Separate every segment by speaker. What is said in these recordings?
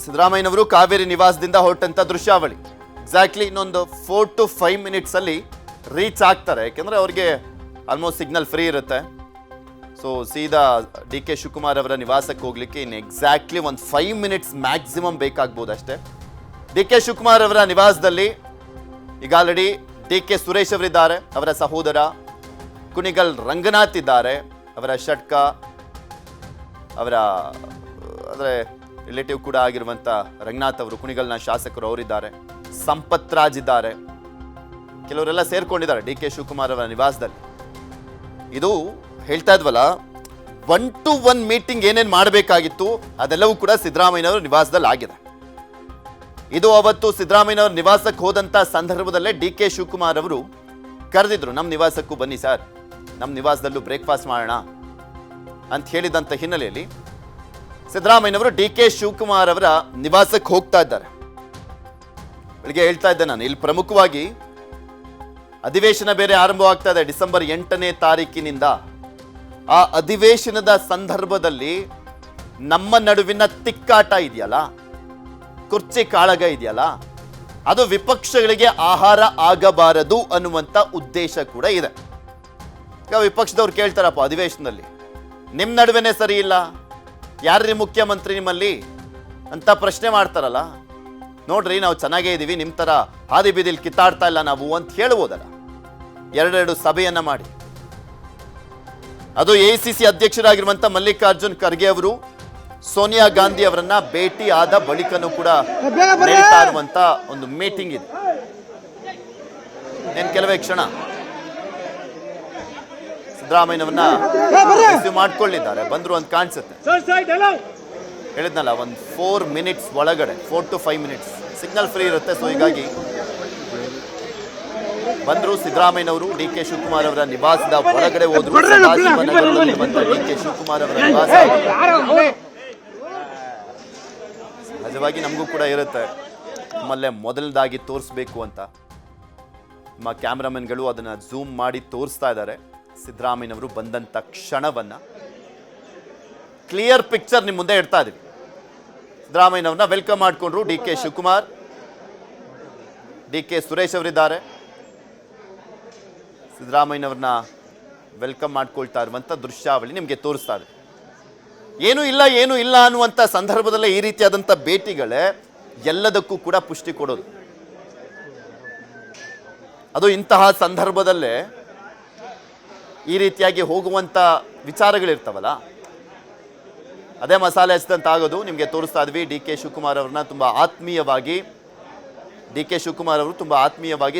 Speaker 1: ಸಿದ್ದರಾಮಯ್ಯನವರು ಕಾವೇರಿ ನಿವಾಸದಿಂದ ಹೊರಟಂತ ದೃಶ್ಯಾವಳಿ ಎಕ್ಸಾಕ್ಟ್ಲಿ ಇನ್ನೊಂದು 4 to 5 minutes ಅಲ್ಲಿ ರೀಚ್ ಆಗ್ತಾರೆ. ಯಾಕೆಂದ್ರೆ ಅವ್ರಿಗೆ ಆಲ್ಮೋಸ್ಟ್ ಸಿಗ್ನಲ್ ಫ್ರೀ ಇರುತ್ತೆ. ಸೊ ಸೀದಾ ಡಿ ಕೆ ಶಿವಕುಮಾರ್ ಅವರ ನಿವಾಸಕ್ಕೆ ಹೋಗ್ಲಿಕ್ಕೆ ಇನ್ನು ಎಕ್ಸಾಕ್ಟ್ಲಿ ಒಂದು 5 ಮಿನಿಟ್ಸ್ ಮ್ಯಾಕ್ಸಿಮಮ್ ಬೇಕಾಗ್ಬೋದು ಅಷ್ಟೇ. ಡಿ ಕೆ ಶಿವಕುಮಾರ್ ಅವರ ನಿವಾಸದಲ್ಲಿ ಈಗ ಆಲ್ರೆಡಿ ಡಿ ಕೆ ಸುರೇಶ್ ಅವರಿದ್ದಾರೆ, ಅವರ ಸಹೋದರ ಕುಣಿಗಲ್ ರಂಗನಾಥ್ ಇದ್ದಾರೆ, ಅವರ ಷಟ್ಕ ಅವರ ಅಂದರೆ ರಿಲೇಟಿವ್ ಕೂಡ ಆಗಿರುವಂಥ ರಂಗನಾಥ್ ಅವರು, ಕುಣಿಗಲ್ನ ಶಾಸಕರು ಅವರಿದ್ದಾರೆ, ಸಂಪತ್ ರಾಜ್ ಇದ್ದಾರೆ, ಕೆಲವರೆಲ್ಲ ಸೇರ್ಕೊಂಡಿದ್ದಾರೆ ಡಿ ಕೆ ಶಿವಕುಮಾರ್ ಅವರ ನಿವಾಸದಲ್ಲಿ. ಇದು ಹೇಳ್ತಾ ಇದ್ವಲ್ಲ, 1 to 1 ಮೀಟಿಂಗ್ ಏನೇನು ಮಾಡಬೇಕಾಗಿತ್ತು ಅದೆಲ್ಲವೂ ಕೂಡ ಸಿದ್ದರಾಮಯ್ಯನವರ ನಿವಾಸದಲ್ಲಿ ಆಗಿದೆ. ಇದು ಅವತ್ತು ಸಿದ್ದರಾಮಯ್ಯನವರ ನಿವಾಸಕ್ಕೆ ಹೋದಂಥ ಸಂದರ್ಭದಲ್ಲೇ ಡಿ ಕೆ ಶಿವಕುಮಾರ್ ಅವರು ಕರೆದಿದ್ರು, ನಮ್ಮ ನಿವಾಸಕ್ಕೂ ಬನ್ನಿ ಸರ್, ನಮ್ಮ ನಿವಾಸದಲ್ಲೂ ಬ್ರೇಕ್ಫಾಸ್ಟ್ ಮಾಡೋಣ ಅಂತ ಹೇಳಿದಂಥ ಹಿನ್ನೆಲೆಯಲ್ಲಿ ಸಿದ್ದರಾಮಯ್ಯನವರು ಡಿ ಕೆ ಶಿವಕುಮಾರ್ ಅವರ ನಿವಾಸಕ್ಕೆ ಹೋಗ್ತಾ ಇದ್ದಾರೆ. ಬೆಳಿಗ್ಗೆ ಹೇಳ್ತಾ ಇದ್ದೆ ನಾನು, ಇಲ್ಲಿ ಪ್ರಮುಖವಾಗಿ ಅಧಿವೇಶನ ಬೇರೆ ಆರಂಭವಾಗ್ತಾ ಇದೆ ಡಿಸೆಂಬರ್ 8ನೇ ತಾರೀಕಿನಿಂದ. ಆ ಅಧಿವೇಶನದ ಸಂದರ್ಭದಲ್ಲಿ ನಮ್ಮ ನಡುವಿನ ತಿಕ್ಕಾಟ ಇದೆಯಲ್ಲ, ಕುರ್ಚಿ ಕಾಳಗ ಇದೆಯಲ್ಲ, ಅದು ವಿಪಕ್ಷಗಳಿಗೆ ಆಹಾರ ಆಗಬಾರದು ಅನ್ನುವಂಥ ಉದ್ದೇಶ ಕೂಡ ಇದೆ. ಈಗ ವಿಪಕ್ಷದವ್ರು ಕೇಳ್ತಾರಪ್ಪ ಅಧಿವೇಶನದಲ್ಲಿ, ನಿಮ್ಮ ನಡುವೆನೇ ಸರಿ ಇಲ್ಲ, ಯಾರ್ರೀ ಮುಖ್ಯಮಂತ್ರಿ ನಿಮ್ಮಲ್ಲಿ ಅಂತ ಪ್ರಶ್ನೆ ಮಾಡ್ತಾರಲ್ಲ. ನೋಡ್ರಿ ನಾವು ಚೆನ್ನಾಗೇ ಇದ್ದೀವಿ, ನಿಮ್ಮ ಥರ ಹಾದಿ ಬೀದಿಲಿ ಕಿತ್ತಾಡ್ತಾ ಇಲ್ಲ ನಾವು ಅಂತ ಹೇಳ್ಬೋದಲ್ಲ. ಎರಡೆರಡು ಸಭೆಯನ್ನ ಮಾಡಿ, ಅದು AICC ಅಧ್ಯಕ್ಷರಾಗಿರುವಂಥ ಮಲ್ಲಿಕಾರ್ಜುನ್ ಖರ್ಗೆ ಅವರು ಸೋನಿಯಾ ಗಾಂಧಿ ಅವರನ್ನ ಭೇಟಿ ಆದ ಬಳಿಕನೂ ಕೂಡ ನಡೀತಾ ಇರುವಂತ ಒಂದು ಮೀಟಿಂಗ್ ಇದೆ. ಏನ್ ಕೆಲವೇ ಕ್ಷಣ ಸಿದ್ದರಾಮಯ್ಯನವನ್ನ ರಿಸೀವ್ ಮಾಡ್ಕೊಳ್ಳಿದ್ದಾರೆ, ಬಂದ್ರು ಅಂತ ಕಾಣಿಸುತ್ತೆ. ಹೇಳಿದ್ನಲ್ಲ, ಒಂದು 4 ಮಿನಿಟ್ಸ್ ಒಳಗಡೆ, 4 to 5 ಮಿನಿಟ್ಸ್ ಸಿಗ್ನಲ್ ಫ್ರೀ ಇರುತ್ತೆ. ಸೊ ಹೀಗಾಗಿ ಬಂದ್ರು ಸಿದ್ದರಾಮಯ್ಯನವರು ಡಿ ಕೆ ಶಿವಕುಮಾರ್ ಅವರ ನಿವಾಸದ ಒಳಗಡೆ ಹೋದ್ರು. ಡಿ ಕೆ ಶಿವಕುಮಾರ್ ಅವರ ನಿವಾಸ ಸಹಜವಾಗಿ ನಮಗೂ ಕೂಡ ಇರುತ್ತೆ, ನಮ್ಮಲ್ಲೇ ಮೊದಲದಾಗಿ ತೋರಿಸ್ಬೇಕು ಅಂತ. ನಮ್ಮ ಕ್ಯಾಮ್ರಾಮನ್ಗಳು ಅದನ್ನ ಝೂಮ್ ಮಾಡಿ ತೋರಿಸ್ತಾ ಇದ್ದಾರೆ. ಸಿದ್ದರಾಮಯ್ಯನವರು ಬಂದಂತ ಕ್ಷಣವನ್ನ ಕ್ಲಿಯರ್ ಪಿಕ್ಚರ್ ನಿಮ್ಮ ಮುಂದೆ ಇಡ್ತಾ ಇದೀವಿ. ಸಿದ್ದರಾಮಯ್ಯನವ್ರನ್ನ ವೆಲ್ಕಮ್ ಮಾಡಿಕೊಂಡ್ರು D K Shivakumar, D K Suresh ಅವರಿದ್ದಾರೆ. ಸಿದ್ದರಾಮಯ್ಯನವ್ರನ್ನ ವೆಲ್ಕಮ್ ಮಾಡ್ಕೊಳ್ತಾ ಇರುವಂಥ ದೃಶ್ಯಾವಳಿ ನಿಮಗೆ ತೋರಿಸ್ತಾ ಇದೆ. ಏನೂ ಇಲ್ಲ ಅನ್ನುವಂಥ ಸಂದರ್ಭದಲ್ಲೇ ಈ ರೀತಿಯಾದಂಥ ಭೇಟಿಗಳೇ ಎಲ್ಲದಕ್ಕೂ ಕೂಡ ಪುಷ್ಟಿ ಕೊಡೋದು. ಅದು ಇಂತಹ ಸಂದರ್ಭದಲ್ಲೇ ಈ ರೀತಿಯಾಗಿ ಹೋಗುವಂಥ ವಿಚಾರಗಳಿರ್ತಾವಲ್ಲ, ಅದೇ ಮಸಾಲೆ ಹಚ್ಚಿದಂತ ಆಗೋದು. ನಿಮಗೆ ತೋರಿಸ್ತಾ ಇದ್ವಿ ಡಿ ಕೆ ಶಿವಕುಮಾರ್ ಅವ್ರನ್ನ ತುಂಬ ಆತ್ಮೀಯವಾಗಿ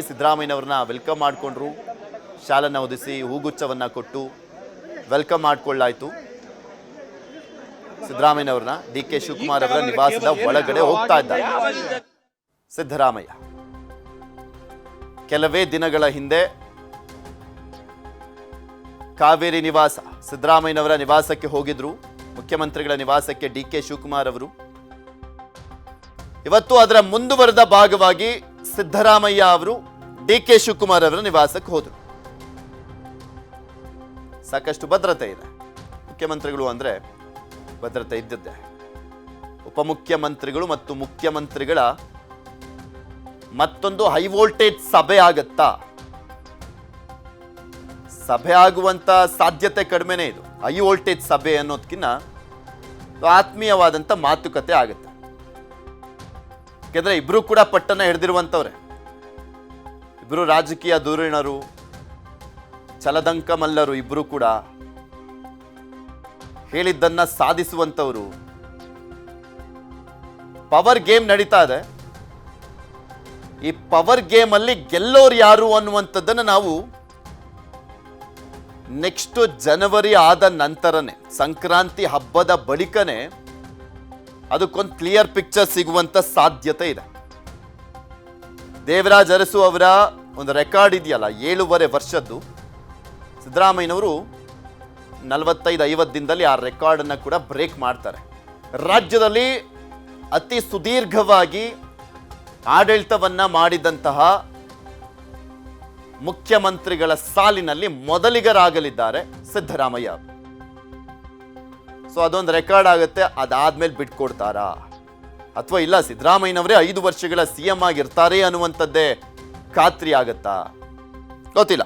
Speaker 1: ಸಿದ್ದರಾಮಯ್ಯನವ್ರನ್ನ ವೆಲ್ಕಮ್ ಮಾಡಿಕೊಂಡ್ರು. ಶಾಲನ್ನು ಹೊದಿಸಿ ಹೂಗುಚ್ಛವನ್ನ ಕೊಟ್ಟು ವೆಲ್ಕಮ್ ಮಾಡಿಕೊಳ್ಳಾಯಿತು. ಸಿದ್ದರಾಮಯ್ಯನವ್ರನ್ನ ಡಿ ಕೆ ಶಿವಕುಮಾರ್ ಅವರ ನಿವಾಸದ ಒಳಗಡೆ ಹೋಗ್ತಾ ಇದ್ದಾರೆ ಸಿದ್ದರಾಮಯ್ಯ. ಕೆಲವೇ ದಿನಗಳ ಹಿಂದೆ ಕಾವೇರಿ ನಿವಾಸ, ಸಿದ್ದರಾಮಯ್ಯನವರ ನಿವಾಸಕ್ಕೆ ಹೋಗಿದ್ರು, ಮುಖ್ಯಮಂತ್ರಿಗಳ ನಿವಾಸಕ್ಕೆ ಡಿ ಕೆ ಶಿವಕುಮಾರ್ ಅವರು. ಇವತ್ತು ಅದರ ಮುಂದುವರೆದ ಭಾಗವಾಗಿ ಸಿದ್ದರಾಮಯ್ಯ ಅವರು ಡಿ ಕೆ ಶಿವಕುಮಾರ್ ಅವರ ನಿವಾಸಕ್ಕೆ ಹೋದರು. ಸಾಕಷ್ಟು ಭದ್ರತೆ ಇದೆ. ಮುಖ್ಯಮಂತ್ರಿಗಳು ಅಂದ್ರೆ ಭದ್ರತೆ ಇದ್ದದ್ದೇ. ಉಪಮುಖ್ಯಮಂತ್ರಿಗಳು ಮತ್ತು ಮುಖ್ಯಮಂತ್ರಿಗಳ ಮತ್ತೊಂದು ಹೈ ವೋಲ್ಟೇಜ್ ಸಭೆ ಆಗತ್ತಾ? ಸಭೆ ಆಗುವಂತ ಸಾಧ್ಯತೆ ಕಡಿಮೆನೇ. ಇದು ಹೈ ವೋಲ್ಟೇಜ್ ಸಭೆ ಅನ್ನೋದಕ್ಕಿಂತ ಆತ್ಮೀಯವಾದಂಥ ಮಾತುಕತೆ ಆಗುತ್ತೆ. ಯಾಕೆಂದ್ರೆ ಇಬ್ರು ಕೂಡ ಪಟ್ಟಣ ಹಿಡಿದಿರುವಂಥವ್ರೆ, ಇಬ್ರು ರಾಜಕೀಯ ಧುರೀಣರು, ಛಲದಂಕ ಮಲ್ಲರು, ಇಬ್ರು ಕೂಡ ಹೇಳಿದ್ದನ್ನ ಸಾಧಿಸುವಂಥವ್ರು. ಪವರ್ ಗೇಮ್ ನಡೀತಾ ಇದೆ. ಈ ಪವರ್ ಗೇಮ್ ಅಲ್ಲಿ ಗೆಲ್ಲೋರು ಯಾರು ಅನ್ನುವಂಥದ್ದನ್ನ ನಾವು ನೆಕ್ಸ್ಟ್ ಜನವರಿ ಆದ ನಂತರನೇ, ಸಂಕ್ರಾಂತಿ ಹಬ್ಬದ ಬಳಿಕನೇ ಅದಕ್ಕೊಂದು ಕ್ಲಿಯರ್ ಪಿಕ್ಚರ್ ಸಿಗುವಂತ ಸಾಧ್ಯತೆ ಇದೆ. ದೇವರಾಜ್ ಅರಸು ಅವರ ಒಂದು ರೆಕಾರ್ಡ್ ಇದೆಯಲ್ಲ 7.5 ವರ್ಷದ್ದು, ಸಿದ್ದರಾಮಯ್ಯನವರು 45-50 ದಿನದಲ್ಲಿ ಆ ರೆಕಾರ್ಡ್ ಅನ್ನ ಕೂಡ ಬ್ರೇಕ್ ಮಾಡ್ತಾರೆ. ರಾಜ್ಯದಲ್ಲಿ ಅತಿ ಸುದೀರ್ಘವಾಗಿ ಆಡಳಿತವನ್ನ ಮಾಡಿದಂತಹ ಮುಖ್ಯಮಂತ್ರಿಗಳ ಸಾಲಿನಲ್ಲಿ ಮೊದಲಿಗರಾಗಲಿದ್ದಾರೆ ಸಿದ್ದರಾಮಯ್ಯ. ಸೊ ಅದೊಂದು ರೆಕಾರ್ಡ್ ಆಗುತ್ತೆ. ಅದಾದ್ಮೇಲೆ ಬಿಟ್ಕೊಡ್ತಾರಾ? ಅಥವಾ ಇಲ್ಲ ಸಿದ್ದರಾಮಯ್ಯನವರೇ 5 ವರ್ಷಗಳ ಸಿಎಂ ಆಗಿರ್ತಾರೆ ಅನ್ನುವಂಥದ್ದೇ ಖಾತ್ರಿ ಆಗತ್ತಾ? ಗೊತ್ತಿಲ್ಲ.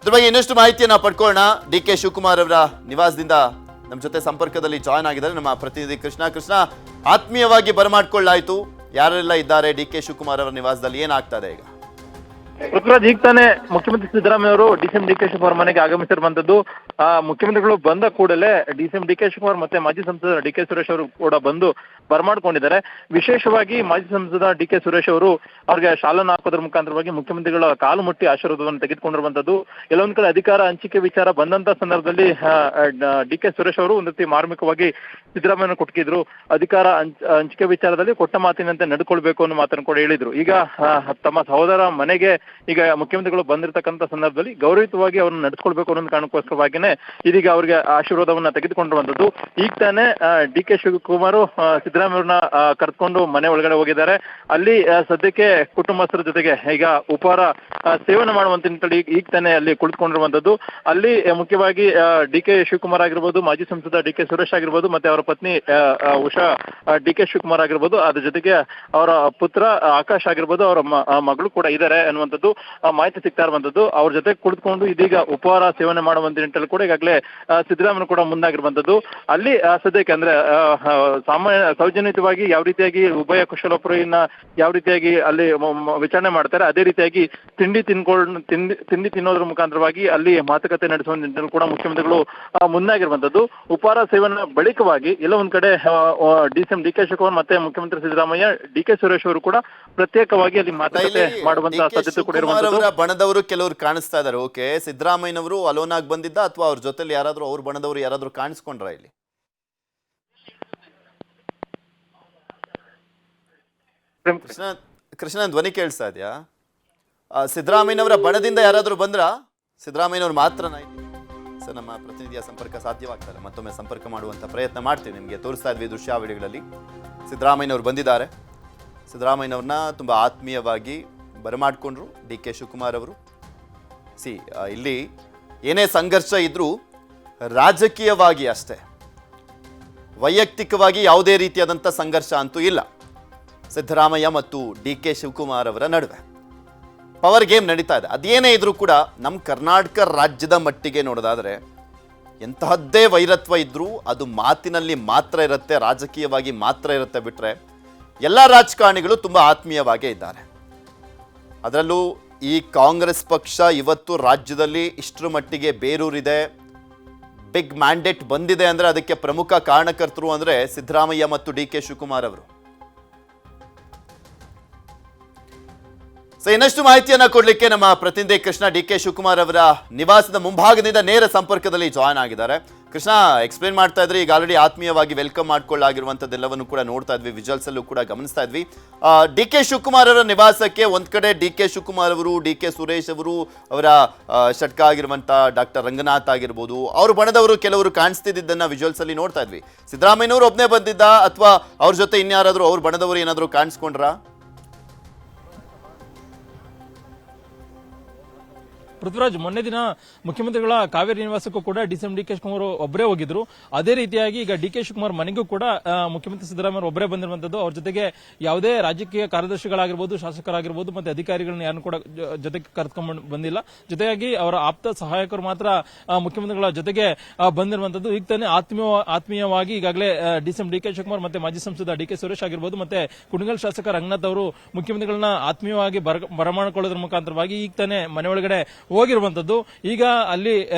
Speaker 1: ಇದ್ರ ಬಗ್ಗೆ ಇನ್ನಷ್ಟು ಮಾಹಿತಿಯನ್ನ ಪಡ್ಕೊಳ್ಳೋಣ. ಡಿ ಕೆ ಶಿವಕುಮಾರ್ ಅವರ ನಿವಾಸದಿಂದ ನಮ್ಮ ಜೊತೆ ಸಂಪರ್ಕದಲ್ಲಿ ಜಾಯ್ನ್ ಆಗಿದ್ದಾರೆ ನಮ್ಮ ಪ್ರತಿನಿಧಿ ಕೃಷ್ಣ. ಆತ್ಮೀಯವಾಗಿ ಬರಮಾಡ್ಕೊಳ್ಳಾಯ್ತು, ಯಾರೆಲ್ಲ ಇದ್ದಾರೆ ಡಿ ಕೆ ಶಿವಕುಮಾರ್ ಅವರ ನಿವಾಸದಲ್ಲಿ, ಏನಾಗ್ತದೆ ಈಗ?
Speaker 2: ಪೃಥ್ವಿರಾಜ್, ಈಗ ತಾನೇ ಮುಖ್ಯಮಂತ್ರಿ ಸಿದ್ದರಾಮಯ್ಯ ಅವರು ಡಿಸಿಎಂ ಡಿ ಕೆ ಶಿವಕುಮಾರ್ ಮನೆಗೆ ಆಗಮಿಸಿರುವಂತದ್ದು. ಮುಖ್ಯಮಂತ್ರಿಗಳು ಬಂದ ಕೂಡಲೇ ಡಿಸಿಎಂ ಡಿ ಕೆ ಶಿವಕುಮಾರ್ ಮತ್ತೆ ಮಾಜಿ ಸಂಸದ ಡಿ ಕೆ ಸುರೇಶ್ ಅವರು ಕೂಡ ಬಂದು ಬರಮಾಡ್ಕೊಂಡಿದ್ದಾರೆ. ವಿಶೇಷವಾಗಿ ಮಾಜಿ ಸಂಸದ ಡಿ ಕೆ ಸುರೇಶ್ ಅವರು ಅವ್ರಿಗೆ ಶಾಲನ್ನು ಹಾಕೋದ್ರ ಮುಖಾಂತರವಾಗಿ ಮುಖ್ಯಮಂತ್ರಿಗಳ ಕಾಲು ಮುಟ್ಟಿ ಆಶೀರ್ವಾದವನ್ನು ತೆಗೆದುಕೊಂಡಿರುವಂತದ್ದು. ಎಲ್ಲೊಂದ್ ಕಡೆ ಅಧಿಕಾರ ಹಂಚಿಕೆ ವಿಚಾರ ಬಂದಂತ ಸಂದರ್ಭದಲ್ಲಿ ಡಿ ಕೆ ಸುರೇಶ್ ಅವರು ಒಂದು ರೀತಿ ಮಾರ್ಮಿಕವಾಗಿ ಸಿದ್ದರಾಮಯ್ಯ ಕೊಟ್ಟಿದ್ರು. ಅಧಿಕಾರ ಹಂಚಿಕೆ ವಿಚಾರದಲ್ಲಿ ಕೊಟ್ಟ ಮಾತಿನಂತೆ ನಡ್ಕೊಳ್ಬೇಕು ಅನ್ನೋ ಮಾತನ್ನು ಕೂಡ ಹೇಳಿದ್ರು. ಈಗ ತಮ್ಮ ಸಹೋದರ ಮನೆಗೆ ಈಗ ಮುಖ್ಯಮಂತ್ರಿಗಳು ಬಂದಿರತಕ್ಕಂಥ ಸಂದರ್ಭದಲ್ಲಿ ಗೌರವಯುತವಾಗಿ ಅವ್ರನ್ನ ನಡೆಸ್ಕೊಳ್ಬೇಕು ಅನ್ನೋ ಕಾರಣಕ್ಕೋಸ್ಕರವಾಗಿನೇ ಇದೀಗ ಅವ್ರಿಗೆ ಆಶೀರ್ವಾದವನ್ನ ತೆಗೆದುಕೊಂಡಿರುವಂತದ್ದು. ಈಗ ತಾನೇ ಡಿ ಕೆ ಶಿವಕುಮಾರ್ ಸಿದ್ದರಾಮಯ್ಯವ್ರನ್ನ ಕರೆದುಕೊಂಡು ಮನೆ ಒಳಗಡೆ ಹೋಗಿದ್ದಾರೆ. ಅಲ್ಲಿ ಸದ್ಯಕ್ಕೆ ಕುಟುಂಬಸ್ಥರ ಜೊತೆಗೆ ಈಗ ಉಪಹಾರ ಸೇವನೆ ಮಾಡುವಂತ ನಿಟ್ಟಿನಲ್ಲಿ ಈಗ ತಾನೇ ಅಲ್ಲಿ ಕುಳಿತುಕೊಂಡಿರುವಂತದ್ದು. ಅಲ್ಲಿ ಮುಖ್ಯವಾಗಿ ಡಿ ಕೆ ಶಿವಕುಮಾರ್ ಆಗಿರ್ಬೋದು, ಮಾಜಿ ಸಂಸದ ಡಿ ಕೆ ಸುರೇಶ್ ಆಗಿರ್ಬೋದು, ಮತ್ತೆ ಅವರ ಪತ್ನಿ ಉಷಾ ಡಿ ಕೆ ಶಿವಕುಮಾರ್ ಆಗಿರ್ಬೋದು, ಅದ್ರ ಜೊತೆಗೆ ಅವರ ಪುತ್ರ ಆಕಾಶ್ ಆಗಿರ್ಬೋದು, ಅವರ ಮಗಳು ಕೂಡ ಇದ್ದಾರೆ ಅನ್ನುವಂಥದ್ದು ಮಾಹಿತಿ ಸಿಗ್ತಾ ಇರುವಂತದ್ದು. ಅವ್ರ ಜೊತೆ ಕುಳಿತುಕೊಂಡು ಇದೀಗ ಉಪಹಾರ ಸೇವನೆ ಮಾಡುವಂತ ನಿಟ್ಟಿನಲ್ಲಿ ಕೂಡ ಈಗಾಗಲೇ ಸಿದ್ದರಾಮಯ್ಯ ಕೂಡ ಮುಂದಾಗಿರುವಂತದ್ದು. ಅಲ್ಲಿ ಸದ್ಯಕ್ಕೆ ಅಂದ್ರೆ ಸೌಜನ್ಯಯುತವಾಗಿ ಯಾವ ರೀತಿಯಾಗಿ ಉಭಯ ಕುಶಲೋಪರಿಯನ್ನ ಯಾವ ರೀತಿಯಾಗಿ ಅಲ್ಲಿ ವಿಚಾರಣೆ ಮಾಡ್ತಾರೆ, ಅದೇ ರೀತಿಯಾಗಿ ತಿಂಡಿ ತಿನ್ನೋದ್ರ ಮುಖಾಂತರವಾಗಿ ಅಲ್ಲಿ ಮಾತುಕತೆ ನಡೆಸುವ ನಿಟ್ಟಿನಲ್ಲಿ ಕೂಡ ಮುಖ್ಯಮಂತ್ರಿಗಳು ಮುಂದಾಗಿರುವಂತದ್ದು. ಉಪಹಾರ ಸೇವನೆ ಬಳಿಕವಾಗಿ ಎಲ್ಲ ಒಂದ್ ಕಡೆ ಡಿಸಿಎಂ ಡಿ ಕೆ ಶಿವಕುಮಾರ್ ಮತ್ತೆ ಮುಖ್ಯಮಂತ್ರಿ ಸಿದ್ದರಾಮಯ್ಯ ಡಿ ಕೆ ಸುರೇಶ್ ಅವರು ಕೂಡ ಪ್ರತ್ಯೇಕವಾಗಿ ಅಲ್ಲಿ ಮಾತುಕತೆ ಮಾಡುವಂತಹ ಸಾಧ್ಯತೆ ಕೂಡ ಇರುವಂತದ್ದು.
Speaker 1: ಬಣದವರು ಕೆಲವರು ಕಾಣಿಸ್ತಾ ಇದ್ದಾರೆ. ಓಕೆ, ಸಿದ್ದರಾಮಯ್ಯನವರು ಅಲೋನ್ ಆಗಿ ಬಂದಿದ್ದ ಅಥವಾ ಅವ್ರ ಜೊತೆಲಿ ಯಾರಾದ್ರೂ ಅವ್ರ ಬಣದವರು ಯಾರಾದ್ರೂ ಕಾಣಿಸ್ಕೊಂಡ್ರ ಇಲ್ಲಿ? ಕೃಷ್ಣ ಧ್ವನಿ ಕೇಳಿಸ್ತಾ ಇದೆಯಾ? ಸಿದ್ದರಾಮಯ್ಯನವರ ಬಣದಿಂದ ಯಾರಾದ್ರೂ ಬಂದ್ರ? ಸಿದ್ದರಾಮಯ್ಯನವ್ರು ಮಾತ್ರನಾ? ಸರ್, ನಮ್ಮ ಪ್ರತಿನಿಧಿಯ ಸಂಪರ್ಕ ಸಾಧ್ಯವಾಗ್ತಾರೆ, ಮತ್ತೊಮ್ಮೆ ಸಂಪರ್ಕ ಮಾಡುವಂತ ಪ್ರಯತ್ನ ಮಾಡ್ತೀವಿ. ನಿಮಗೆ ತೋರಿಸ್ತಾ ಇದ್ವಿ ದೃಶ್ಯಾವಳಿಗಳಲ್ಲಿ ಸಿದ್ದರಾಮಯ್ಯನವರು ಬಂದಿದ್ದಾರೆ. ಸಿದ್ದರಾಮಯ್ಯನವ್ರನ್ನ ತುಂಬಾ ಆತ್ಮೀಯವಾಗಿ ಬರಮಾಡ್ಕೊಂಡ್ರು ಡಿ ಕೆ ಶಿವಕುಮಾರ್ ಅವರು. ಇಲ್ಲಿ ಏನೇ ಸಂಘರ್ಷ ಇದ್ರೂ ರಾಜಕೀಯವಾಗಿ ಅಷ್ಟೇ, ವೈಯಕ್ತಿಕವಾಗಿ ಯಾವುದೇ ರೀತಿಯಾದಂಥ ಸಂಘರ್ಷ ಅಂತೂ ಇಲ್ಲ ಸಿದ್ದರಾಮಯ್ಯ ಮತ್ತು ಡಿ ಕೆ ಶಿವಕುಮಾರ್ ಅವರ ನಡುವೆ. ಪವರ್ ಗೇಮ್ ನಡೀತಾ ಇದೆ. ಅದೇನೇ ಇದ್ರೂ ಕೂಡ ನಮ್ಮ ಕರ್ನಾಟಕ ರಾಜ್ಯದ ಮಟ್ಟಿಗೆ ನೋಡೋದಾದರೆ ಎಂತಹದ್ದೇ ವೈರತ್ವ ಇದ್ರೂ ಅದು ಮಾತಿನಲ್ಲಿ ಮಾತ್ರ ಇರುತ್ತೆ, ರಾಜಕೀಯವಾಗಿ ಮಾತ್ರ ಇರುತ್ತೆ. ಬಿಟ್ರೆ ಎಲ್ಲ ರಾಜಕಾರಣಿಗಳು ತುಂಬ ಆತ್ಮೀಯವಾಗೇ ಇದ್ದಾರೆ. ಅದರಲ್ಲೂ ಈ ಕಾಂಗ್ರೆಸ್ ಪಕ್ಷ ಇವತ್ತು ರಾಜ್ಯದಲ್ಲಿ ಇಷ್ಟರ ಮಟ್ಟಿಗೆ ಬೇರೂರಿದೆ, ಬಿಗ್ ಮ್ಯಾಂಡೇಟ್ ಬಂದಿದೆ ಅಂದರೆ ಅದಕ್ಕೆ ಪ್ರಮುಖ ಕಾರಣಕರ್ತರು ಅಂದರೆ ಸಿದ್ದರಾಮಯ್ಯ ಮತ್ತು ಡಿ ಕೆ ಶಿವಕುಮಾರ್ ಅವರು. ಇನ್ನಷ್ಟು ಮಾಹಿತಿಯನ್ನ ಕೊಡ್ಲಿಕ್ಕೆ ನಮ್ಮ ಪ್ರತಿನಿಧಿ ಕೃಷ್ಣ ಡಿ ಕೆ ಶಿವಕುಮಾರ್ ಅವರ ನಿವಾಸದ ಮುಂಭಾಗದಿಂದ ನೇರ ಸಂಪರ್ಕದಲ್ಲಿ ಜಾಯ್ನ್ ಆಗಿದ್ದಾರೆ. ಕೃಷ್ಣ, ಎಕ್ಸ್ಪ್ಲೇನ್ ಮಾಡ್ತಾ ಇದ್ರಿ, ಈಗ ಆಲ್ರೆಡಿ ಆತ್ಮೀಯವಾಗಿ ವೆಲ್ಕಮ್ ಮಾಡ್ಕೊಳ್ಳಾಗಿರುವಂಥದ್ದೆಲ್ಲವನ್ನು ಕೂಡ ನೋಡ್ತಾ ಇದ್ವಿ, ವಿಜುವಲ್ಸ್ ಅಲ್ಲೂ ಕೂಡ ಗಮನಿಸ್ತಾ ಇದ್ವಿ. ಡಿ ಕೆ ಶಿವಕುಮಾರ್ ಅವರ ನಿವಾಸಕ್ಕೆ ಒಂದ್ ಕಡೆ ಡಿ ಕೆ ಶಿವಕುಮಾರ್ ಅವರು, ಡಿ ಕೆ ಸುರೇಶ್ ಅವರು, ಅವರ ಷಟ್ಕ ಆಗಿರುವಂತ ಡಾಕ್ಟರ್ ರಂಗನಾಥ್ ಆಗಿರ್ಬೋದು, ಅವ್ರ ಬಣದವರು ಕೆಲವರು ಕಾಣಿಸ್ತಿದ್ದನ್ನ ವಿಜುವಲ್ಸ್ ಅಲ್ಲಿ ನೋಡ್ತಾ ಇದ್ವಿ. ಸಿದ್ದರಾಮಯ್ಯನವರು ಒಬ್ಬನೇ ಬಂದಿದ್ದ ಅಥವಾ ಅವ್ರ ಜೊತೆ ಇನ್ಯಾರಾದ್ರೂ ಅವ್ರ ಬಣದವರು ಏನಾದ್ರು ಕಾಣಿಸ್ಕೊಂಡ್ರ?
Speaker 3: ಪೃಥ್ವಿರಾಜ್, ಮೊನ್ನೆ ದಿನ ಮುಖ್ಯಮಂತ್ರಿಗಳ ಕಾವೇರಿ ನಿವಾಸಕ್ಕೂ ಕೂಡ ಡಿಸಿಎಂ ಡಿ ಕೆ ಶಿವಕುಮಾರ್ ಒಬ್ಬರೇ ಹೋಗಿದ್ರು. ಅದೇ ರೀತಿಯಾಗಿ ಈಗ ಡಿ ಕೆ ಶಿವಕುಮಾರ್ ಮನೆಗೂ ಕೂಡ ಮುಖ್ಯಮಂತ್ರಿ ಸಿದ್ದರಾಮಯ್ಯ ಒಬ್ಬರೇ ಬಂದಿರುವಂತದ್ದು. ಅವ್ರ ಜೊತೆಗೆ ಯಾವುದೇ ರಾಜಕೀಯ ಕಾರ್ಯದರ್ಶಿಗಳಾಗಿರ್ಬೋದು, ಶಾಸಕರಾಗಿರ್ಬೋದು, ಮತ್ತೆ ಅಧಿಕಾರಿಗಳನ್ನ ಯಾರು ಕೂಡ ಜೊತೆಗೆ ಕರೆದುಕೊಂಡು ಬಂದಿಲ್ಲ. ಜೊತೆಯಾಗಿ ಅವರ ಆಪ್ತ ಸಹಾಯಕರು ಮಾತ್ರ ಮುಖ್ಯಮಂತ್ರಿಗಳ ಜೊತೆಗೆ ಬಂದಿರುವಂತದ್ದು. ಈಗ ತಾನೇ ಆತ್ಮೀಯವಾಗಿ ಈಗಾಗಲೇ ಡಿಸಿಎಂ ಡಿ ಕೆ ಶಿವಕುಮಾರ್ ಮತ್ತೆ ಮಾಜಿ ಸಂಸದ ಡಿ ಕೆ ಸುರೇಶ್ ಆಗಿರ್ಬೋದು, ಮತ್ತೆ ಕುಣಿಗಲ್ ಶಾಸಕ ರಂಗನಾಥ್ ಅವರು ಮುಖ್ಯಮಂತ್ರಿಗಳನ್ನ ಆತ್ಮೀಯವಾಗಿ ಬರಮಾಡಿಕೊಳ್ಳೋದ್ರ ಮುಖಾಂತರವಾಗಿ ಈಗ ತಾನೇ ಮನೆ ಒಳಗಡೆ ಹೋಗಿರುವಂತದ್ದು. ಈಗ ಅಲ್ಲಿ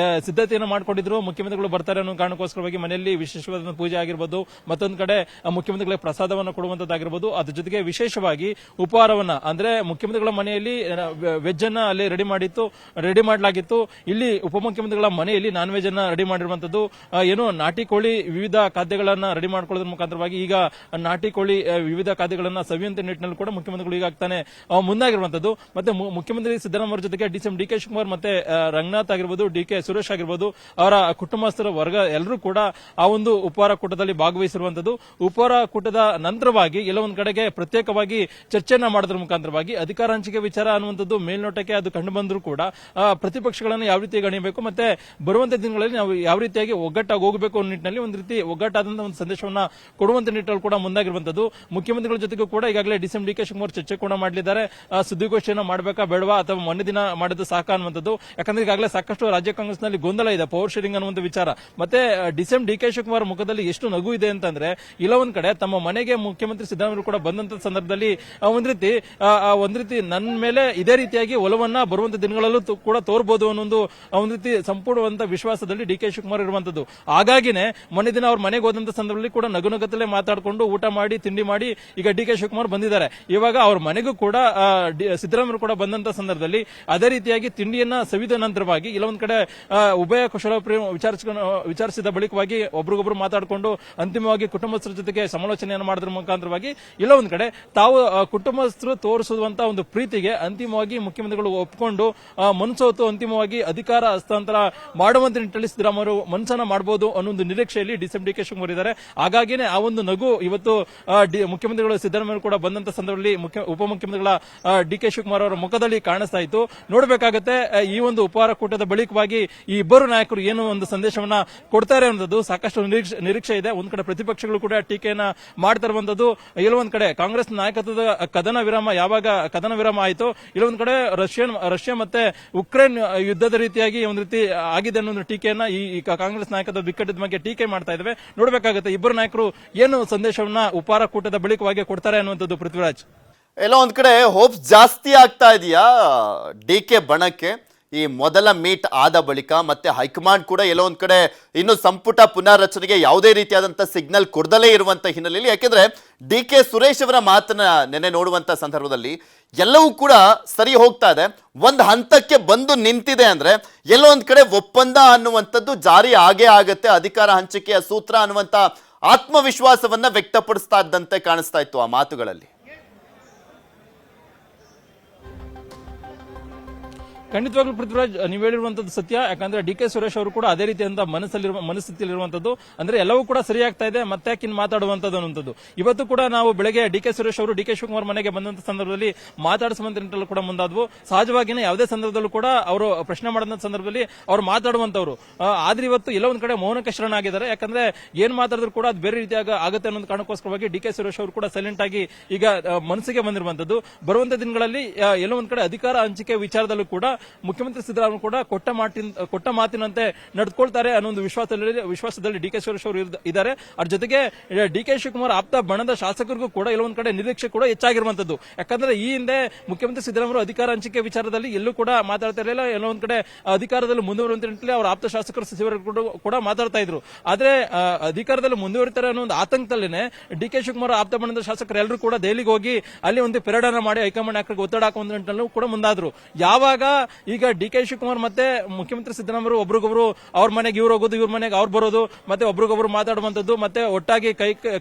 Speaker 3: ಸಿದ್ಧತೆಯನ್ನು ಮಾಡಿಕೊಂಡಿದ್ರು, ಮುಖ್ಯಮಂತ್ರಿಗಳು ಬರ್ತಾರೆ ಅನ್ನೋ ಕಾರಣಕ್ಕೋಸ್ಕರವಾಗಿ ಮನೆಯಲ್ಲಿ ವಿಶೇಷವಾದ ಪೂಜೆ ಆಗಿರ್ಬೋದು, ಮತ್ತೊಂದು ಕಡೆ ಮುಖ್ಯಮಂತ್ರಿಗಳಿಗೆ ಪ್ರಸಾದವನ್ನು ಕೊಡುವಂತದ್ದಾಗಿರ್ಬೋದು. ಅದ್ರ ಜೊತೆಗೆ ವಿಶೇಷವಾಗಿ ಉಪಹಾರವನ್ನ ಅಂದ್ರೆ ಮುಖ್ಯಮಂತ್ರಿಗಳ ಮನೆಯಲ್ಲಿ ವೆಜ್ ಅನ್ನ ಅಲ್ಲಿ ರೆಡಿ ಮಾಡಲಾಗಿತ್ತು. ಇಲ್ಲಿ ಉಪಮುಖ್ಯಮಂತ್ರಿಗಳ ಮನೆಯಲ್ಲಿ ನಾನ್ ವೆಜ್ ಅನ್ನ ರೆಡಿ ಮಾಡಿರುವಂತದ್ದು. ಏನು ನಾಟಿ ಕೋಳಿ ವಿವಿಧ ಖಾದ್ಯಗಳನ್ನ ರೆಡಿ ಮಾಡ್ಕೊಳ್ಳೋದ್ರ ಮುಖಾಂತರವಾಗಿ ಈಗ ನಾಟಿ ಕೋಳಿ ವಿವಿಧ ಖಾದ್ಯಗಳನ್ನ ಸವಿಯುವಂತ ನಿಟ್ಟಿನಲ್ಲಿ ಕೂಡ ಮುಖ್ಯಮಂತ್ರಿಗಳು ಈಗಾಗ್ತಾನೆ ಮುಂದಾಗಿರುವಂತದ್ದು. ಮತ್ತೆ ಮುಖ್ಯಮಂತ್ರಿ ಸಿದ್ದರಾಮಯ್ಯ ಜೊತೆಗೆ DCM D K Shivakumar Kumar ಮತ್ತೆ ರಂಗನಾಥ್ ಆಗಿರ್ಬೋದು, ಡಿ.ಕೆ. ಸುರೇಶ್ ಆಗಿರ್ಬೋದು, ಅವರ ಕುಟುಂಬಸ್ಥರ ವರ್ಗ ಎಲ್ಲರೂ ಕೂಡ ಆ ಒಂದು ಉಪಹಾರ ಕೂಟದಲ್ಲಿ ಭಾಗವಹಿಸಿರುವಂತದ್ದು. ಉಪಹಾರ ಕೂಟದ ನಂತರವಾಗಿ ಎಲ್ಲೊಂದ್ ಕಡೆಗೆ ಪ್ರತ್ಯೇಕವಾಗಿ ಚರ್ಚೆಯನ್ನ ಮಾಡೋದ್ರ ಮುಖಾಂತರವಾಗಿ ಅಧಿಕಾರ ಹಂಚಿಕೆ ವಿಚಾರ ಅನ್ನುವಂಥದ್ದು ಮೇಲ್ನೋಟಕ್ಕೆ ಅದು ಕಂಡು ಬಂದರೂ ಕೂಡ ಪ್ರತಿಪಕ್ಷಗಳನ್ನು ಯಾವ ರೀತಿ ಗಣಿಬೇಕು ಮತ್ತೆ ಬರುವಂತ ದಿನಗಳಲ್ಲಿ ನಾವು ಯಾವ ರೀತಿಯಾಗಿ ಒಗ್ಗಟ್ಟಾಗಿ ಹೋಗಬೇಕು ಅನ್ನೋ ನಿಟ್ಟಿನಲ್ಲಿ ಒಂದು ರೀತಿ ಒಗ್ಗಟ್ಟಾದಂತಹ ಒಂದು ಸಂದೇಶವನ್ನ ಕೊಡುವಂತ ನಿಟ್ಟಿನಲ್ಲಿ ಕೂಡ ಮುಂದಾಗಿರುವಂತದ್ದು. ಮುಖ್ಯಮಂತ್ರಿಗಳ ಜೊತೆಗೂ ಕೂಡ ಈಗಾಗಲೇ ಡಿ.ಕೆ. ಶಿವಕುಮಾರ್ ಚರ್ಚೆ ಕೂಡ ಮಾಡಲಿದ್ದಾರೆ. ಸುದ್ದಿಗೋಷ್ಠಿಯನ್ನು ಮಾಡಬೇಕಾ ಬೇಡವಾ ಅಥವಾ ಮೊನ್ನೆ ದಿನ ಮಾಡಿದ್ದು ಸಾಕ ಅನ್ನುವಂಥದ್ದು. ಯಾಕಂದ್ರೆ ಈಗಾಗಲೇ ಸಾಕಷ್ಟು ರಾಜ್ಯ ಕಾಂಗ್ರೆಸ್ನಲ್ಲಿ ಗೊಂದಲ ಇದೆ ಪವರ್ ಶೇರಿಂಗ್ ಅನ್ನುವಂಥ ವಿಚಾರ. ಮತ್ತೆ ಡಿ.ಕೆ. ಶಿವಕುಮಾರ್ ಮುಖದಲ್ಲಿ ಎಷ್ಟು ನಗು ಇದೆ ಅಂತಂದ್ರೆ ಇಲ್ಲ ಒಂದ್ ಕಡೆ ತಮ್ಮ ಮನೆಗೆ ಮುಖ್ಯಮಂತ್ರಿ ಸಿದ್ದರಾಮಯ್ಯ ಕೂಡ ಬಂದಂತ ಸಂದರ್ಭದಲ್ಲಿ ಒಂದ್ ರೀತಿ ನನ್ನ ಮೇಲೆ ಇದೇ ರೀತಿಯಾಗಿ ಒಲವನ್ನ ಬರುವಂತ ದಿನಗಳಲ್ಲೂ ಕೂಡ ತೋರ್ಬೋದು ಅನ್ನೋ ಒಂದ್ ರೀತಿ ಸಂಪೂರ್ಣವಂತ ವಿಶ್ವಾಸದಲ್ಲಿ ಡಿ.ಕೆ. ಶಿವಕುಮಾರ್ ಇರುವಂತದ್ದು. ಹಾಗಾಗಿನೇ ಮೊನ್ನೆ ದಿನ ಅವ್ರ ಮನೆಗೆ ಹೋದಂತ ಸಂದರ್ಭದಲ್ಲಿ ಕೂಡ ನಗುನಗತ್ತಲೇ ಮಾತಾಡಿಕೊಂಡು ಊಟ ಮಾಡಿ ತಿಂಡಿ ಮಾಡಿ ಈಗ ಡಿ.ಕೆ. ಶಿವಕುಮಾರ್ ಬಂದಿದ್ದಾರೆ. ಇವಾಗ ಅವ್ರ ಮನೆಗೂ ಕೂಡ ಸಿದ್ದರಾಮಯ್ಯ ಕೂಡ ಬಂದಂತ ಸಂದರ್ಭದಲ್ಲಿ ಅದೇ ರೀತಿಯಾಗಿ ತಿಂಡಿಯನ್ನ ಸವಿದ ನಂತರವಾಗಿ ಇಲ್ಲ ಒಂದ್ ಕಡೆ ಉಭಯ ಕುಶಲೋಪರಿ ವಿಚಾರಿಸಿದ ಬಳಿಕವಾಗಿ ಒಬ್ರಿಗೊಬ್ರು ಮಾತಾಡಿಕೊಂಡು ಅಂತಿಮವಾಗಿ ಕುಟುಂಬಸ್ಥರ ಜೊತೆಗೆ ಸಮಾಲೋಚನೆಯನ್ನು ಮಾಡೋದ್ರ ಮುಖಾಂತರವಾಗಿ ಇಲ್ಲ ಒಂದ್ ಕಡೆ ತಾವು ಕುಟುಂಬಸ್ಥರು ತೋರಿಸುವಂತ ಒಂದು ಪ್ರೀತಿಗೆ ಅಂತಿಮವಾಗಿ ಮುಖ್ಯಮಂತ್ರಿಗಳು ಒಪ್ಪಿಕೊಂಡು ಮನಸೋತು ಅಂತಿಮವಾಗಿ ಅಧಿಕಾರ ಹಸ್ತಾಂತರ ಮಾಡುವಂತ ನಿಟ್ಟಿನಲ್ಲಿ ಸಿದ್ದರಾಮಯ್ಯ ಮನಸ್ಸನ್ನ ಮಾಡಬಹುದು ಅನ್ನೋ ಒಂದು ನಿರೀಕ್ಷೆಯಲ್ಲಿ ಡಿ.ಕೆ. ಶಿವಕುಮಾರ್ ಇದ್ದಾರೆ. ಹಾಗಾಗಿನೇ ಆ ಒಂದು ನಗು ಇವತ್ತು ಮುಖ್ಯಮಂತ್ರಿಗಳು ಸಿದ್ದರಾಮಯ್ಯ ಕೂಡ ಬಂದಂತ ಸಂದರ್ಭದಲ್ಲಿ ಉಪಮುಖ್ಯಮಂತ್ರಿಗಳ ಡಿ.ಕೆ. ಶಿವಕುಮಾರ್ ಅವರ ಮುಖದಲ್ಲಿ ಕಾಣಿಸ್ತಾ ಇತ್ತು. ನೋಡಬೇಕಾಗುತ್ತೆ ಈ ಒಂದು ಉಪಹಾರ ಕೂಟದ ಬಳಿಕವಾಗಿ ಈ ಇಬ್ಬರು ನಾಯಕರು ಏನು ಒಂದು ಸಂದೇಶವನ್ನ ಕೊಡ್ತಾರೆ ಅನ್ನೋದು ಸಾಕಷ್ಟು ನಿರೀಕ್ಷೆ ಇದೆ. ಒಂದ್ ಕಡೆ ಪ್ರತಿಪಕ್ಷಗಳು ಕೂಡ ಟೀಕೆಯನ್ನ ಮಾಡ್ತಾ ಇರುವಂತದ್ದು, ಎಲ್ಲೊಂದ್ ಕಡೆ ಕಾಂಗ್ರೆಸ್ ನಾಯಕತ್ವದ ಕದನ ವಿರಾಮ ಆಯಿತು, ಇಲ್ಲೊಂದ್ ಕಡೆ ರಷ್ಯಾ ಮತ್ತೆ ಉಕ್ರೇನ್ ಯುದ್ಧದ ರೀತಿಯಾಗಿ ಒಂದ್ ರೀತಿ ಆಗಿದೆ ಅನ್ನೋ ಟೀಕೆಯನ್ನ ಈ ಕಾಂಗ್ರೆಸ್ ನಾಯಕತ್ವ ಬಿಕ್ಕಟ್ಟದ ಬಗ್ಗೆ ಟೀಕೆ ಮಾಡ್ತಾ ಇದ್ದೇವೆ. ನೋಡಬೇಕಾಗುತ್ತೆ ಇಬ್ಬರು ನಾಯಕರು ಏನು ಸಂದೇಶವನ್ನ ಉಪಹಾರ ಕೂಟದ ಬಳಿಕವಾಗಿ ಕೊಡ್ತಾರೆ ಅನ್ನುವಂಥದ್ದು. ಪೃಥ್ವಿರಾಜ್,
Speaker 1: ಎಲ್ಲ ಒಂದ್ ಕಡೆ ಹೋಪ್ಸ್ ಜಾಸ್ತಿ ಆಗ್ತಾ ಇದೆಯಾ ಡಿ.ಕೆ. ಬಣಕ್ಕೆ ಈ ಮೊದಲ ಮೀಟ್ ಆದ ಬಳಿಕ? ಮತ್ತೆ ಹೈಕಮಾಂಡ್ ಕೂಡ ಎಲ್ಲೋ ಒಂದ್ ಕಡೆ ಇನ್ನು ಸಂಪುಟ ಪುನರ್ರಚನೆಗೆ ಯಾವುದೇ ರೀತಿಯಾದಂತ ಸಿಗ್ನಲ್ ಕೊಡದಲೇ ಇರುವಂತ ಹಿನ್ನೆಲೆಯಲ್ಲಿ, ಯಾಕೆಂದ್ರೆ ಡಿ.ಕೆ. ಸುರೇಶ್ ಅವರ ಮಾತನ್ನ ನೆನೆ ನೋಡುವಂತ ಸಂದರ್ಭದಲ್ಲಿ ಎಲ್ಲವೂ ಕೂಡ ಸರಿ ಹೋಗ್ತಾ ಇದೆ, ಒಂದ್ ಹಂತಕ್ಕೆ ಬಂದು ನಿಂತಿದೆ ಅಂದ್ರೆ ಎಲ್ಲೋ ಒಂದ್ ಕಡೆ ಒಪ್ಪಂದ ಅನ್ನುವಂಥದ್ದು ಜಾರಿ ಆಗೇ ಆಗತ್ತೆ, ಅಧಿಕಾರ ಹಂಚಿಕೆಯ ಸೂತ್ರ ಅನ್ನುವಂತ ಆತ್ಮವಿಶ್ವಾಸವನ್ನ ವ್ಯಕ್ತಪಡಿಸ್ತಾ ಇದ್ದಂತೆ ಕಾಣಿಸ್ತಾ ಇತ್ತು ಆ ಮಾತುಗಳಲ್ಲಿ.
Speaker 3: ಖಂಡಿತವಾಗ್ಲೂ ಪೃಥ್ವಿರಾಜ್, ನೀವು ಹೇಳಿರುವಂತದ್ದು ಸತ್ಯ. ಯಾಕಂದ್ರೆ ಡಿ.ಕೆ. ಸುರೇಶ್ ಅವರು ಕೂಡ ಅದೇ ರೀತಿಯಿಂದ ಮನಸ್ಥಿತಿಯಲ್ಲಿರುವಂತದ್ದು. ಅಂದ್ರೆ ಎಲ್ಲವೂ ಕೂಡ ಸರಿಯಾಗ್ತಾ ಇದೆ, ಮತ್ತೆ ಯಾಕಿನ್ ಮಾತಾಡುವಂತದ್ದು ಅನ್ನುವಂಥದ್ದು. ಇವತ್ತು ಕೂಡ ನಾವು ಬೆಳಗ್ಗೆ ಡಿ.ಕೆ. ಸುರೇಶ್ ಅವರು ಡಿ.ಕೆ. ಶಿವಕುಮಾರ್ ಮನೆಗೆ ಬಂದಂತ ಸಂದರ್ಭದಲ್ಲಿ ಮಾತಾಡಿಸುವಂತ ನಿಟ್ಟಿನಲ್ಲಿ ಕೂಡ ಮುಂದಾದ್ವು. ಸಹಜವಾಗಿಯೇ ಯಾವುದೇ ಸಂದರ್ಭದಲ್ಲೂ ಕೂಡ ಅವರು ಪ್ರಶ್ನೆ ಮಾಡಿದ ಸಂದರ್ಭದಲ್ಲಿ ಅವರು ಮಾತಾಡುವಂತವ್ರು. ಆದ್ರೆ ಇವತ್ತು ಎಲ್ಲ ಒಂದ್ ಕಡೆ ಮೌನಕ್ಕೆ ಶರಣಾಗಿದ್ದಾರೆ. ಯಾಕಂದ್ರೆ ಏನ್ ಮಾತಾಡಿದ್ರು ಕೂಡ ಅದು ಬೇರೆ ರೀತಿಯಾಗಿ ಆಗುತ್ತೆ ಅನ್ನೋ ಕಾರಣಕ್ಕೋಸ್ಕರವಾಗಿ ಡಿ.ಕೆ. ಸುರೇಶ್ ಅವರು ಕೂಡ ಸೈಲೆಂಟ್ ಆಗಿ ಈಗ ಮನಸ್ಸಿಗೆ ಬಂದಿರುವಂತದ್ದು. ಬರುವಂತ ದಿನಗಳಲ್ಲಿ ಎಲ್ಲ ಒಂದ್ ಕಡೆ ಅಧಿಕಾರ ಹಂಚಿಕೆ ವಿಚಾರದಲ್ಲೂ ಕೂಡ ಮುಖ್ಯಮಂತ್ರಿ ಸಿದ್ದರಾಮಯ್ಯ ಕೂಡ ಕೊಟ್ಟ ಮಾತಿನಂತೆ ನಡೆದುಕೊಳ್ತಾರೆ ಅನ್ನೋ ಒಂದು ವಿಶ್ವಾಸದಲ್ಲಿ ಡಿ.ಕೆ. ಸುರೇಶ್ ಅವರು ಇದ್ದಾರೆ. ಅದ್ರ ಜೊತೆಗೆ ಡಿ.ಕೆ. ಶಿವಕುಮಾರ್ ಆಪ್ತ ಬಣದ ಶಾಸಕರಿಗೂ ಕೂಡ ಎಲ್ಲೊಂದ್ ಕಡೆ ನಿರೀಕ್ಷೆ ಕೂಡ ಹೆಚ್ಚಾಗಿರುವಂತದ್ದು. ಯಾಕಂದ್ರೆ ಈ ಹಿಂದೆ ಮುಖ್ಯಮಂತ್ರಿ ಸಿದ್ದರಾಮಯ್ಯ ಅಧಿಕಾರ ಹಂಚಿಕೆ ವಿಚಾರದಲ್ಲಿ ಎಲ್ಲೂ ಕೂಡ ಮಾತಾಡ್ತಾ ಇರಲಿಲ್ಲ. ಎಲ್ಲೊಂದ್ ಕಡೆ ಅಧಿಕಾರದಲ್ಲಿ ಮುಂದುವರಿಯುವಂತ ನಿಟ್ಟಿನಲ್ಲಿ ಅವರ ಆಪ್ತ ಶಾಸಕರು ಸಚಿವರು ಕೂಡ ಮಾತಾಡ್ತಾ ಇದ್ರು. ಆದ್ರೆ ಅಧಿಕಾರದಲ್ಲಿ ಮುಂದುವರಿತಾರೆ ಅನ್ನೋ ಒಂದು ಆತಂಕದಲ್ಲೇನೆ ಡಿ.ಕೆ. ಶಿವಕುಮಾರ್ ಆಪ್ತ ಬಣದ ಶಾಸಕರು ಎಲ್ಲರೂ ಕೂಡ ದೆಹಲಿಗೆ ಹೋಗಿ ಅಲ್ಲಿ ಒಂದು ಪೆರೇಡ್ ಅನ್ನ ಮಾಡಿ ಹೈಕಮಾಂಡ್ ನಾಯಕರಿಗೆ ಒತ್ತಡ ಹಾಕುವಂತ ನಿಟ್ಟಿನಲ್ಲೂ ಕೂಡ ಮುಂದಾದ್ರು. ಯಾವಾಗ ಈಗ ಡಿ.ಕೆ. ಶಿವಕುಮಾರ್ ಮತ್ತೆ ಮುಖ್ಯಮಂತ್ರಿ ಸಿದ್ದರಾಮಯ್ಯ ಒಬ್ರಿಗೊಬ್ರು ಅವ್ರ ಮನೆಗೆ ಇವ್ರು ಹೋಗೋದು, ಇವ್ರ ಮನೆಗೆ ಅವ್ರು ಬರೋದು, ಮತ್ತೆ ಒಬ್ರಿಗೊಬ್ರು ಮಾತಾಡುವಂತದ್ದು, ಮತ್ತೆ ಒಟ್ಟಾಗಿ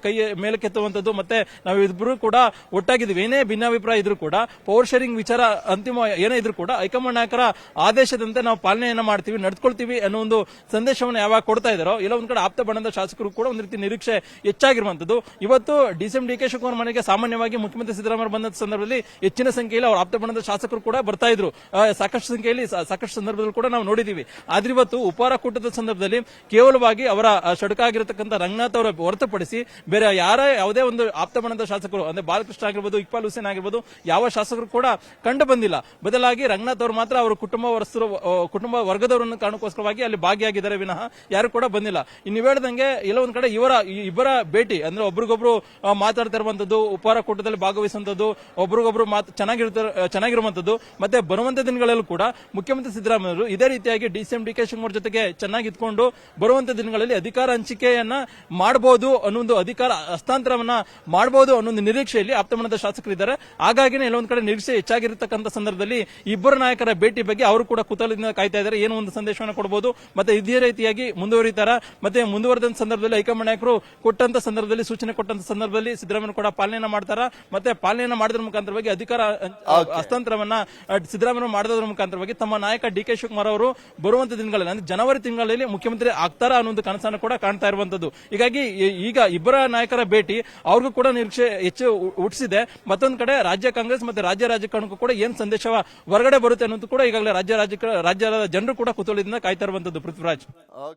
Speaker 3: ಕೈ ಮೇಲೆ ಕೆತ್ತುವಂತದ್ದು, ಮತ್ತೆ ನಾವಿಬ್ರು ಕೂಡ ಒಟ್ಟಾಗಿದ್ದೀವಿ. ಏನೇ ಭಿನ್ನಾಭಿಪ್ರಾಯ ಇದ್ರು ಕೂಡ ಪವರ್ ಶೇರಿಂಗ್ ವಿಚಾರ ಅಂತಿಮ ಏನೇ ಇದ್ರು ಕೂಡ ಹೈಕಮಾಂಡ್ ನಾಯಕರ ಆದೇಶದಂತೆ ನಾವು ಪಾಲನೆಯನ್ನ ಮಾಡ್ತೀವಿ, ನಡೆದುಕೊಳ್ತೀವಿ ಅನ್ನೋ ಒಂದು ಸಂದೇಶವನ್ನು ಯಾವಾಗ ಕೊಡ್ತಾ ಇದ್ದಾರೋ ಇಲ್ಲ ಒಂದ್ ಕಡೆ ಆಪ್ತ ಬಣದ ಶಾಸಕರು ಕೂಡ ಒಂದ್ ರೀತಿ ನಿರೀಕ್ಷೆ ಹೆಚ್ಚಾಗಿರುವಂತದ್ದು. ಇವತ್ತು ಡಿ.ಕೆ. ಶಿವಕುಮಾರ್ ಮನೆಗೆ ಸಾಮಾನ್ಯವಾಗಿ ಮುಖ್ಯಮಂತ್ರಿ ಸಿದ್ದರಾಮಯ್ಯ ಬಂದ ಸಂದರ್ಭದಲ್ಲಿ ಹೆಚ್ಚಿನ ಸಂಖ್ಯೆಯಲ್ಲಿ ಅವರ ಆಪ್ತ ಬಣದ ಶಾಸಕರು ಕೂಡ ಬರ್ತಾ ಇದ್ರು. ಸಾಕಷ್ಟು ಸಂಖ್ಯೆಯಲ್ಲಿ ಸಾಕಷ್ಟು ಸಂದರ್ಭದಲ್ಲಿ ಕೂಡ ನಾವು ನೋಡಿದೀವಿ. ಆದ್ರೆ ಇವತ್ತು ಉಪಹಾರ ಕೂಟದ ಸಂದರ್ಭದಲ್ಲಿ ಕೇವಲವಾಗಿ ಅವರ ಷಡಕಾಗಿರತಕ್ಕಂಥ ರಂಗನಾಥ್ ಅವರ ಹೊರತುಪಡಿಸಿ ಬೇರೆ ಯಾವುದೇ ಒಂದು ಆಪ್ತ ಬಣದ ಶಾಸಕರು ಅಂದ್ರೆ ಬಾಲಕೃಷ್ಣ ಆಗಿರ್ಬೋದು, ಇಕ್ಬಾಲ್ ಹುಸೇನ್ ಆಗಿರ್ಬೋದು, ಯಾವ ಶಾಸಕರು ಕೂಡ ಕಂಡು ಬಂದಿಲ್ಲ. ಬದಲಾಗಿ ರಂಗನಾಥ್ ಅವರು ಮಾತ್ರ ಅವರ ಕುಟುಂಬ ವರ್ಗದವರನ್ನು ಕಾರಣಕ್ಕೋಸ್ಕರವಾಗಿ ಅಲ್ಲಿ ಭಾಗಿಯಾಗಿದ್ದಾರೆ ವಿನಃ ಯಾರು ಕೂಡ ಬಂದಿಲ್ಲ. ಇನ್ನು ಹೇಳ್ದಂಗೆ ಎಲ್ಲ ಒಂದ್ ಕಡೆ ಇಬ್ಬರ ಭೇಟಿ ಅಂದ್ರೆ ಒಬ್ರಿಗೊಬ್ರು ಮಾತಾಡ್ತಾ ಇರುವಂತದ್ದು, ಉಪಹಾರ ಕೂಟದಲ್ಲಿ ಭಾಗವಹಿಸುವಂತದ್ದು, ಒಬ್ರಿಗೊಬ್ರು ಚೆನ್ನಾಗಿರುವಂತದ್ದು. ಮತ್ತೆ ಬರುವಂತ ದಿನಗಳಲ್ಲೂ ಕೂಡ ಮುಖ್ಯಮಂತ್ರಿ ಸಿದ್ದರಾಮಯ್ಯ ಇದೇ ರೀತಿಯಾಗಿ ಡಿ.ಕೆ. ಶಿವಕುಮಾರ್ ಜೊತೆಗೆ ಚೆನ್ನಾಗಿ ಇದ್ಕೊಂಡು ಬರುವಂತ ದಿನಗಳಲ್ಲಿ ಅಧಿಕಾರ ಹಂಚಿಕೆಯನ್ನ ಮಾಡಬಹುದು ಅನ್ನೊಂದು, ಅಧಿಕಾರ ಹಸ್ತಾಂತರವನ್ನ ಮಾಡಬಹುದು ಅನ್ನೊಂದು ನಿರೀಕ್ಷೆಯಲ್ಲಿ ಆಪ್ತಮನದ ಶಾಸಕರಿದ್ದಾರೆ. ಹಾಗಾಗಿನೇ ಎಲ್ಲೊಂದ್ ಕಡೆ ನಿರೀಕ್ಷೆ ಹೆಚ್ಚಾಗಿರತಕ್ಕಂಥ ಸಂದರ್ಭದಲ್ಲಿ ಇಬ್ಬರು ನಾಯಕರ ಭೇಟಿ ಬಗ್ಗೆ ಅವರು ಕೂಡ ಕುತೂಹಲದಿಂದ ಕಾಯ್ತಾ ಇದ್ದಾರೆ. ಏನು ಒಂದು ಸಂದೇಶವನ್ನು ಕೊಡಬಹುದು, ಮತ್ತೆ ಇದೇ ರೀತಿಯಾಗಿ ಮುಂದುವರಿತಾರ, ಮತ್ತೆ ಮುಂದುವರೆದ ಸಂದರ್ಭದಲ್ಲಿ ಹೈಕಮಾಂಡ್ ನಾಯಕರು ಕೊಟ್ಟಂತ ಸಂದರ್ಭದಲ್ಲಿ, ಸೂಚನೆ ಕೊಟ್ಟಂತ ಸಂದರ್ಭದಲ್ಲಿ ಸಿದ್ದರಾಮಯ್ಯ ಕೂಡ ಪಾಲನೆಯನ್ನ ಮಾಡ್ತಾರ. ಮತ್ತೆ ಪಾಲನೆಯನ್ನ ಮಾಡೋದ್ರ ಮುಖಾಂತರವಾಗಿ ಅಧಿಕಾರ ಹಸ್ತಾಂತರವನ್ನ ಸಿದ್ದರಾಮಯ್ಯ ಮಾಡೋದ್ರ ಮುಖಾಂತರವಾಗಿ ತಮ್ಮ ನಾಯಕ ಡಿ ಕೆ ಶಿವಕುಮಾರ್ ಅವರು ಬರುವಂತ ದಿನಗಳಲ್ಲಿ ಅಂದ್ರೆ ಜನವರಿ ತಿಂಗಳಲ್ಲಿ ಮುಖ್ಯಮಂತ್ರಿ ಆಗ್ತಾರಾ ಅನ್ನೋ ಕನಸನ್ನು ಕೂಡ ಕಾಣ್ತಾ ಇರುವಂತದ್ದು. ಹೀಗಾಗಿ ಈಗ ಇಬ್ಬರ ನಾಯಕರ ಭೇಟಿ ಅವ್ರಿಗೂ ಕೂಡ ನಿರೀಕ್ಷೆ ಹೆಚ್ಚು ಹುಟ್ಟಿಸಿದೆ. ಮತ್ತೊಂದು ಕಡೆ ರಾಜ್ಯ ಕಾಂಗ್ರೆಸ್ ಮತ್ತೆ ರಾಜ್ಯ ರಾಜಕಾರಣಕ್ಕೂ ಕೂಡ ಏನ್ ಸಂದೇಶ ಹೊರಗಡೆ ಬರುತ್ತೆ ಅನ್ನೋದು ಕೂಡ ಈಗಾಗಲೇ ರಾಜ್ಯದ ಜನರು ಕೂಡ ಕುತೂಹಲದಿಂದ ಕಾಯ್ತಾ ಇರುವಂತದ್ದು. ಪೃಥ್ವಿರಾಜ್.